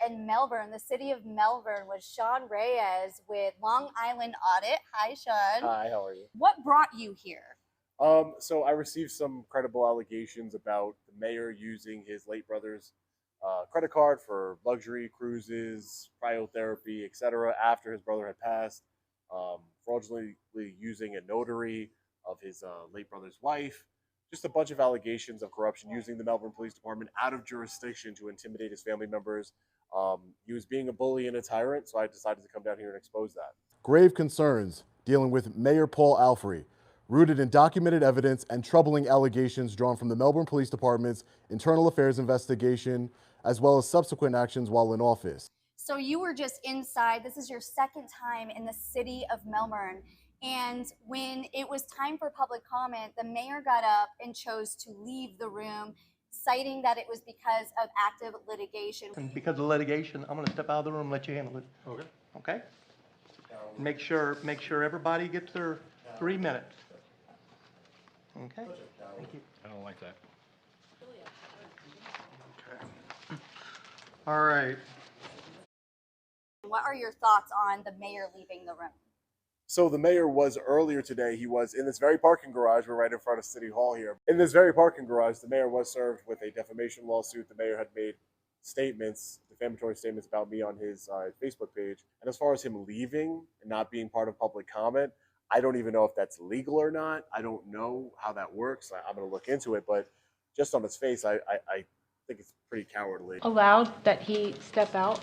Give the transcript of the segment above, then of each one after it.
in Melbourne, the city of Melbourne, with Sean Reyes with Long Island Audit. Hi, Sean. Hi, how are you? What brought you here? So I received some credible allegations about the mayor using his late brother's credit card for luxury cruises, cryotherapy, etc. after his brother had passed, fraudulently using a notary of his late brother's wife. Just a bunch of allegations of corruption using the Melbourne Police Department out of jurisdiction to intimidate his family members. He was being a bully and a tyrant, so I decided to come down here and expose that. Grave concerns dealing with Mayor Paul Alfrey, rooted in documented evidence and troubling allegations drawn from the Melbourne Police Department's internal affairs investigation, as well as subsequent actions while in office. So you were just inside. This is your second time in the city of Melbourne. And when it was time for public comment, the mayor got up and chose to leave the room, citing that it was because of active litigation. And because of litigation, I'm going to step out of the room and let you handle it. Okay. Okay? Make sure everybody gets their 3 minutes. Okay? Thank you. I don't like that. Okay. All right. What are your thoughts on the mayor leaving the room? So the mayor was earlier today, he was in this very parking garage. We're right in front of City Hall here. In this very parking garage, the mayor was served with a defamation lawsuit. The mayor had made statements, defamatory statements about me on his Facebook page. And as far as him leaving and not being part of public comment, I don't even know if that's legal or not. I don't know how that works. I'm going to look into it. But just on his face, I think it's pretty cowardly. Allowed that he step out?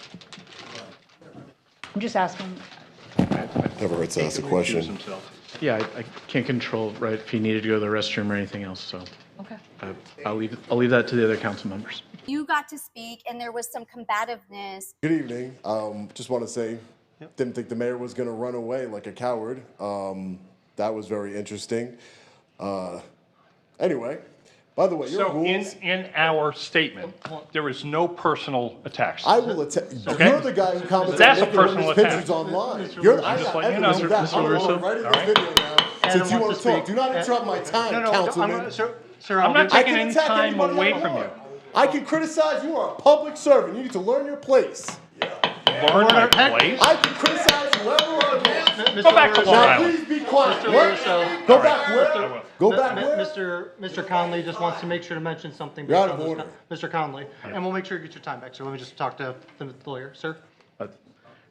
I'm just asking. Never hurts to ask a question. Yeah, I can't control, right, if he needed to go to the restroom or anything else, so. Okay. I'll leave that to the other council members. You got to speak and there was some combativeness. Good evening. Just want to say, didn't think the mayor was going to run away like a coward. That was very interesting. Anyway, by the way, your rules... in our statement, there is no personal attacks. I will attack. Okay. You're the guy who commented That's on a personal attack. pictures online. I'm just letting you know. Mr. Russo. Right in this video now. Since you want to talk, do not interrupt my time, Councilman. Sir, I'm not taking I can any attack time anybody away I from you. want. I can criticize. You are a public servant. You need to learn your place. Learn my place? I can criticize whoever I want. Go back to Long Now, Island. please be quiet. Mr. What? Russo. Go back where? Go back where? Mr. Conley just wants to make sure to mention something. You're out of order. Mr. Conley, and we'll make sure you get your time back. So let me just talk to the lawyer, sir.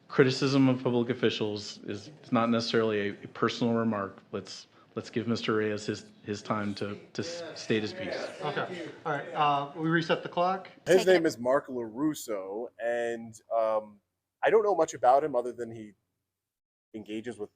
Criticism of public officials is not necessarily a personal remark. Let's give Mr. Reyes his time to state his piece. Okay. All right. We reset the clock. His name is Mark LaRusso, and I don't know much about him other than he engages with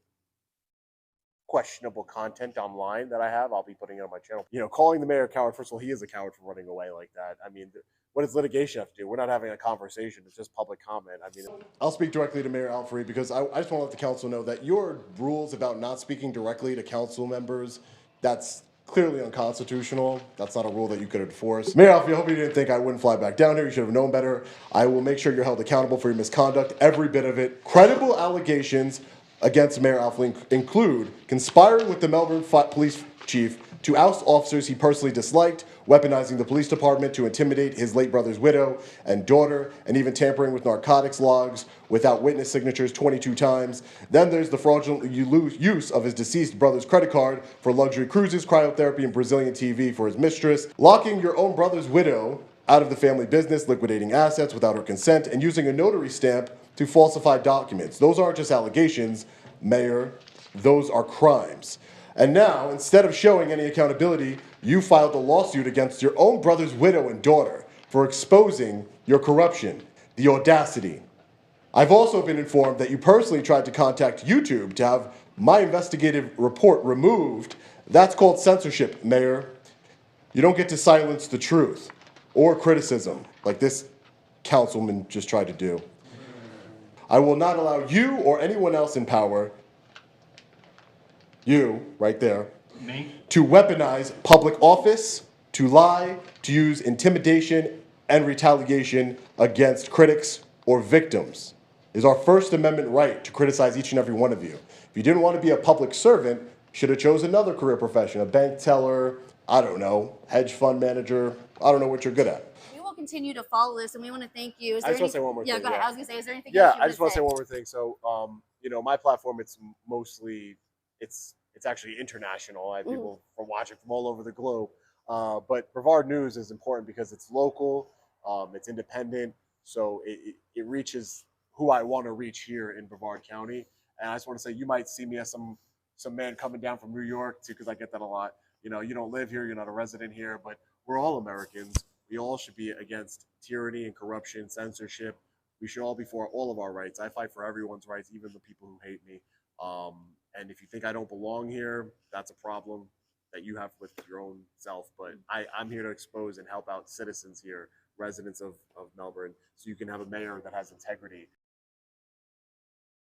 questionable content online that I have. I'll be putting it on my channel. You know, calling the mayor a coward, first of all, he is a coward for running away like that. I mean, what does litigation have to do? We're not having a conversation. It's just public comment. I mean, I'll speak directly to Mayor Alfrey because I just want to let the council know that your rules about not speaking directly to council members, that's clearly unconstitutional. That's not a rule that you could enforce. Mayor Alfrey, I hope you didn't think I wouldn't fly back down here. You should have known better. I will make sure you're held accountable for your misconduct, every bit of it. Credible allegations against Mayor Alfrey include conspiring with the Melbourne police chief to oust officers he personally disliked, weaponizing the police department to intimidate his late brother's widow and daughter, and even tampering with narcotics logs without witness signatures 22 times. Then there's the fraudulent use of his deceased brother's credit card for luxury cruises, cryotherapy, and Brazilian TV for his mistress, locking your own brother's widow out of the family business, liquidating assets without her consent, and using a notary stamp to falsify documents. Those aren't just allegations, Mayor. Those are crimes. And now, instead of showing any accountability, you filed a lawsuit against your own brother's widow and daughter for exposing your corruption. The audacity. I've also been informed that you personally tried to contact YouTube to have my investigative report removed. That's called censorship, Mayor. You don't get to silence the truth or criticism like this councilman just tried to do. I will not allow you or anyone else in power, you right there, Me? to weaponize public office, to lie, to use intimidation and retaliation against critics or victims. It is our First Amendment right to criticize each and every one of you. If you didn't want to be a public servant, you should have chose another career profession, a bank teller, I don't know, hedge fund manager, I don't know what you're good at. We will continue to follow this, and we want to thank you. Is I there just want to any- say one more yeah, thing. go ahead. Yeah. I was gonna say, is there anything? Yeah, else you I just want to say say? one more thing. So, my platform, it's mostly, it's actually international. I have people from watching from all over the globe. But Brevard News is important because it's local, it's independent, so it reaches who I want to reach here in Brevard County. And I just want to say, you might see me as some man coming down from New York too, because I get that a lot. You don't live here, you're not a resident here, but we're all Americans. We all should be against tyranny and corruption, censorship. We should all be for all of our rights. I fight for everyone's rights, even the people who hate me. And if you think I don't belong here, that's a problem that you have with your own self. But I'm here to expose and help out citizens here, residents of Melbourne, so you can have a mayor that has integrity.